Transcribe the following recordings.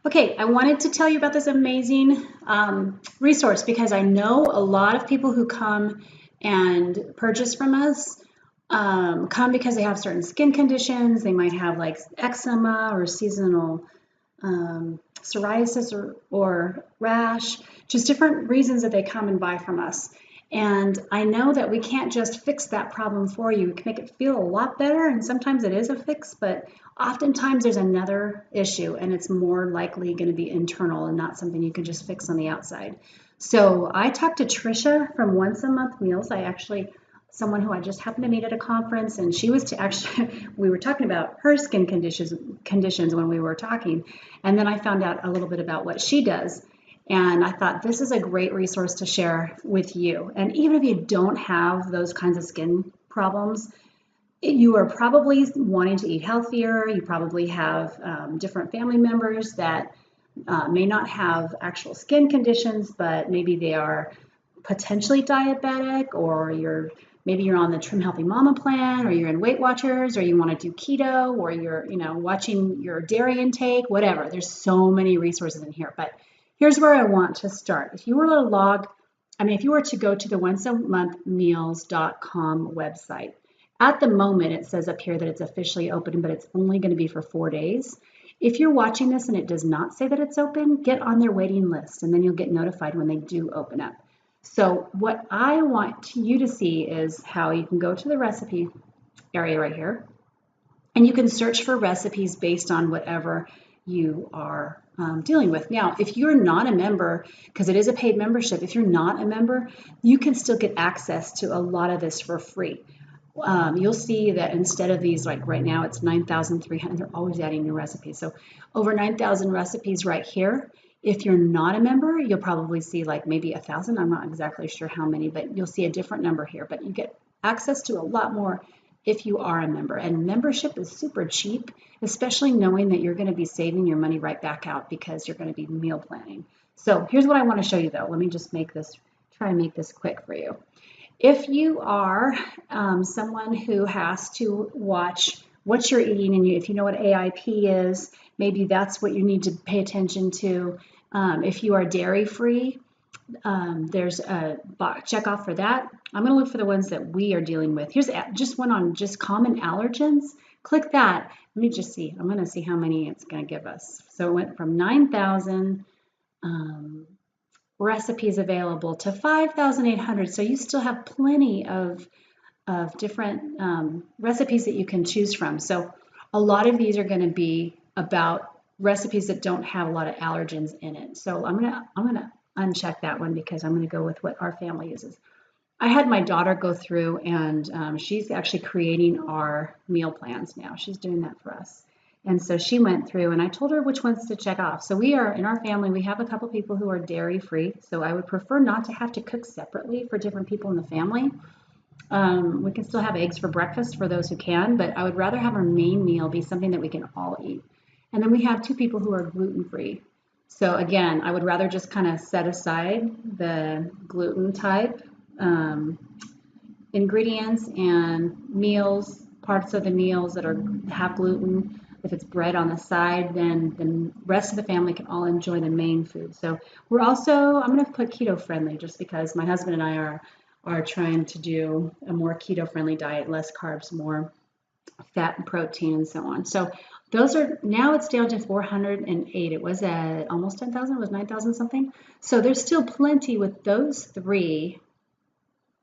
Okay, I wanted to tell you about this amazing resource because I know a lot of people who come and purchase from us come because they have certain skin conditions. They might have like eczema or seasonal psoriasis or rash, just different reasons that they come and buy from us. And I know that we can't just fix that problem for you. We can make it feel a lot better, and sometimes it is a fix, but oftentimes there's another issue, and it's more likely going to be internal and not something you can just fix on the outside. So I talked to Trisha from Once a Month Meals. Someone who I just happened to meet at a conference, and she was actually we were talking about her skin conditions when we were talking, and then I found out a little bit about what she does. And I thought this is a great resource to share with you. And even if you don't have those kinds of skin problems, you are probably wanting to eat healthier. You probably have different family members that may not have actual skin conditions, but maybe they are potentially diabetic, or maybe you're on the Trim Healthy Mama plan, or you're in Weight Watchers, or you want to do keto, or you're watching your dairy intake, whatever. There's so many resources in here, but here's where I want to start. If you were to if you were to go to the onceamonthmeals.com website, at the moment it says up here that it's officially open, but it's only going to be for 4 days. If you're watching this and it does not say that it's open, get on their waiting list, and then you'll get notified when they do open up. So what I want you to see is how you can go to the recipe area right here, and you can search for recipes based on whatever you are dealing with. Now, if you're not a member, because it is a paid membership, if you're not a member, you can still get access to a lot of this for free. You'll see that instead of these, like right now, it's 9,300. They're always adding new recipes. So over 9,000 recipes right here. If you're not a member, you'll probably see like maybe 1,000. I'm not exactly sure how many, but you'll see a different number here. But you get access to a lot more if you are a member. And membership is super cheap, especially knowing that you're going to be saving your money right back out because you're going to be meal planning. So here's what I want to show you though. Let me just try and make this quick for you. If you are someone who has to watch what you're eating, and if you know what AIP is, maybe that's what you need to pay attention to. If you are dairy-free, there's a check off for that. I'm going to look for the ones that we are dealing with. Here's just one on just common allergens. Click that. Let me just see. I'm going to see how many it's going to give us. So it went from 9,000 recipes available to 5,800. So you still have plenty of different recipes that you can choose from. So a lot of these are going to be about recipes that don't have a lot of allergens in it. So I'm gonna uncheck that one because I'm going to go with what our family uses. I had my daughter go through, and she's actually creating our meal plans now. She's doing that for us. And so she went through, and I told her which ones to check off. So in our family, we have a couple people who are dairy free. So I would prefer not to have to cook separately for different people in the family. We can still have eggs for breakfast for those who can, but I would rather have our main meal be something that we can all eat. And then we have 2 people who are gluten free. So again, I would rather just kind of set aside the gluten type ingredients and parts of the meals that have gluten. If it's bread on the side, then the rest of the family can all enjoy the main food. So I'm going to put keto friendly just because my husband and I are trying to do a more keto friendly diet, less carbs, more fat and protein and so on. So now it's down to 408. It was at almost 10,000, it was 9,000 something. So there's still plenty with those 3.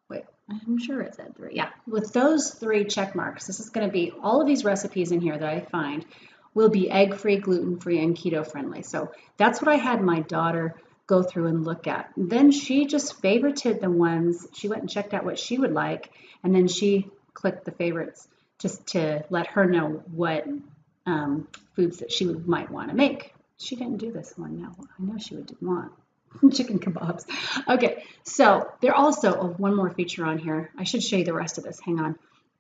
Wait, I'm sure it's at 3. Yeah, with those 3 check marks, this is going to be all of these recipes in here that I find will be egg-free, gluten-free, and keto-friendly. So that's what I had my daughter go through and look at. Then she just favorited the ones. She went and checked out what she would like, and then she clicked the favorites just to let her know what foods that she might want to make. She didn't do this one. Now I know she would want chicken kebabs. Okay, so there also one more feature on here. I should show you the rest of this. Hang on.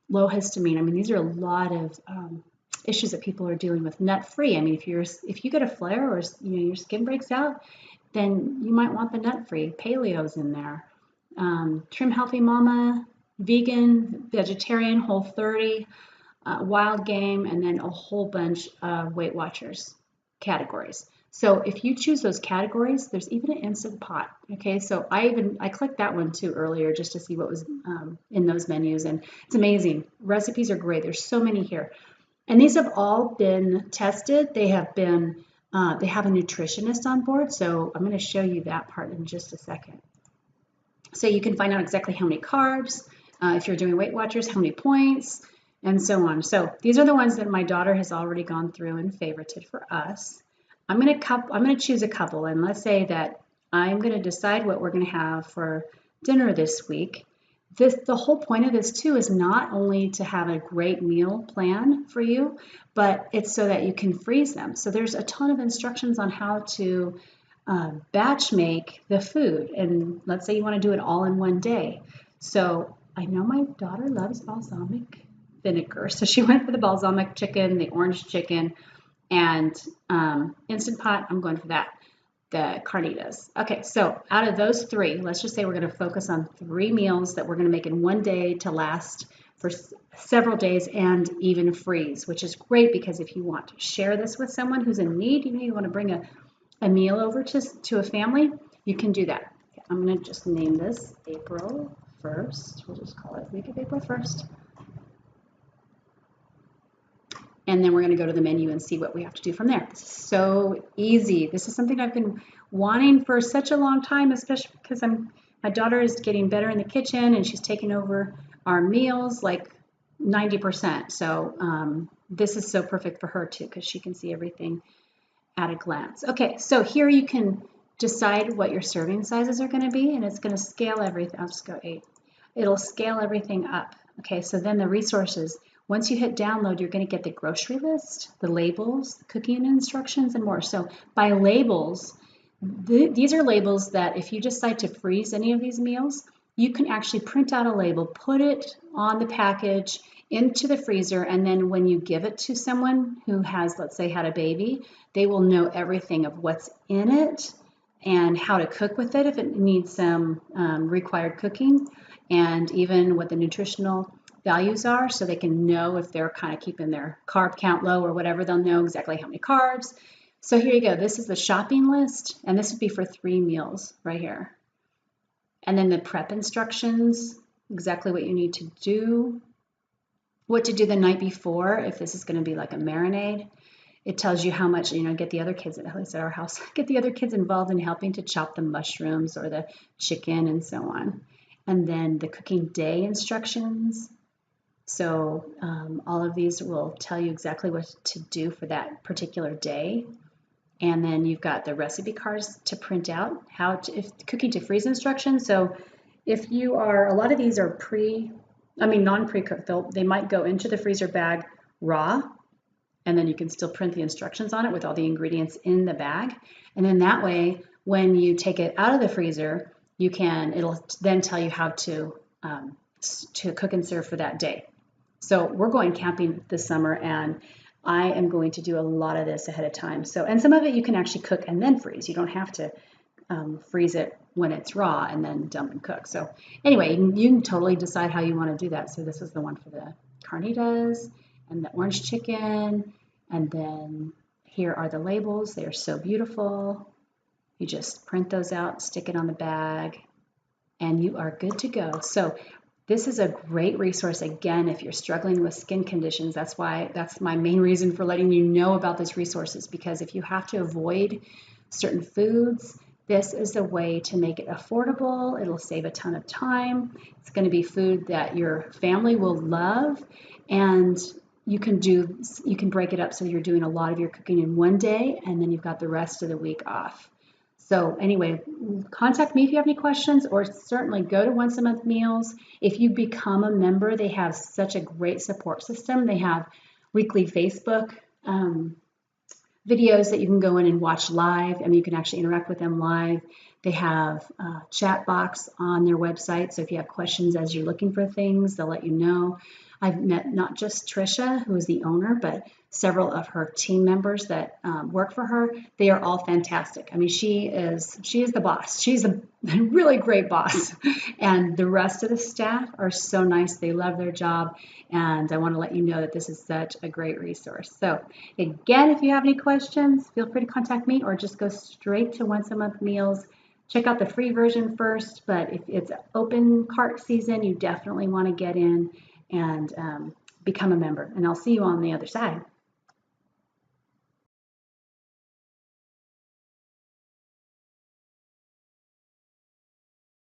Low histamine. I mean, these are a lot of issues that people are dealing with. Nut-free. I mean, if you get a flare or your skin breaks out, then you might want the nut-free. Paleo's in there. Trim Healthy Mama, vegan, vegetarian, Whole30, wild game, and then a whole bunch of Weight Watchers. categories. So if you choose those categories, there's even an Instant Pot. Okay, so I clicked that one too earlier just to see what was in those menus, and it's amazing. Recipes are great. There's so many here, and these have all been tested. They have a nutritionist on board. So I'm going to show you that part in just a second. So you can find out exactly how many carbs, if you're doing Weight Watchers, how many points, and so on. So these are the ones that my daughter has already gone through and favorited for us. I'm going to choose a couple, and let's say that I'm going to decide what we're going to have for dinner this week. The whole point of this too is not only to have a great meal plan for you, but it's so that you can freeze them. So there's a ton of instructions on how to batch make the food, and let's say you want to do it all in one day. So I know my daughter loves balsamic vinegar, so she went for the balsamic chicken, the orange chicken, and Instant Pot. I'm going for that, the carnitas. Okay, so out of those three, let's just say we're going to focus on 3 meals that we're going to make in one day to last for several days and even freeze, which is great because if you want to share this with someone who's in need, you want to bring a meal over to a family, you can do that. Okay, I'm going to just name this April 1st. We'll just call it week of April 1st. And then we're going to go to the menu and see what we have to do from there. This is so easy. This is something I've been wanting for such a long time, especially because my daughter is getting better in the kitchen and she's taking over our meals like 90%. So this is so perfect for her too because she can see everything at a glance. Okay, so here you can decide what your serving sizes are going to be, and it's going to scale everything. I'll just go 8. It'll scale everything up. Okay, so then the resources. Once you hit download, you're going to get the grocery list, the labels, the cooking instructions, and more. So by labels, these are labels that if you decide to freeze any of these meals, you can actually print out a label, put it on the package into the freezer, and then when you give it to someone who has, let's say, had a baby, they will know everything of what's in it and how to cook with it if it needs some required cooking, and even what the nutritional values are, so they can know if they're kind of keeping their carb count low or whatever. They'll know exactly how many carbs. So here you go. This is the shopping list, and this would be for 3 meals right here. And then the prep instructions, exactly what you need to do, what to do the night before if this is going to be like a marinade. It tells you how much, get the other kids, at least at our house, get the other kids involved in helping to chop the mushrooms or the chicken and so on. And then the cooking day instructions. So all of these will tell you exactly what to do for that particular day. And then you've got the recipe cards to print out, cooking to freeze instructions. So if you are, a lot of these are non-pre-cooked. They might go into the freezer bag raw, and then you can still print the instructions on it with all the ingredients in the bag. And then that way, when you take it out of the freezer, it'll then tell you how to cook and serve for that day. So we're going camping this summer, and I am going to do a lot of this ahead of time. So, and some of it you can actually cook and then freeze. You don't have to freeze it when it's raw and then dump and cook. So anyway, you can totally decide how you want to do that. So this is the one for the carnitas and the orange chicken. And then here are the labels. They are so beautiful. You just print those out, stick it on the bag, and you are good to go. So this is a great resource, again, if you're struggling with skin conditions. That's my main reason for letting you know about this resource, is because if you have to avoid certain foods, this is a way to make it affordable. It'll save a ton of time. It's going to be food that your family will love, and you can break it up so you're doing a lot of your cooking in one day, and then you've got the rest of the week off. So anyway, contact me if you have any questions, or certainly go to Once a Month Meals. If you become a member, they have such a great support system. They have weekly Facebook videos that you can go in and watch live. You can actually interact with them live. They have a chat box on their website, so if you have questions as you're looking for things, they'll let you know. I've met not just Trisha, who is the owner, but several of her team members that work for her. They are all fantastic. I mean, she is the boss. She's a really great boss, and the rest of the staff are so nice. They love their job, and I want to let you know that this is such a great resource. So again, if you have any questions, feel free to contact me or just go straight to Once a Month Meals. Check out the free version first, but if it's open cart season, you definitely want to get in and become a member. And I'll see you on the other side.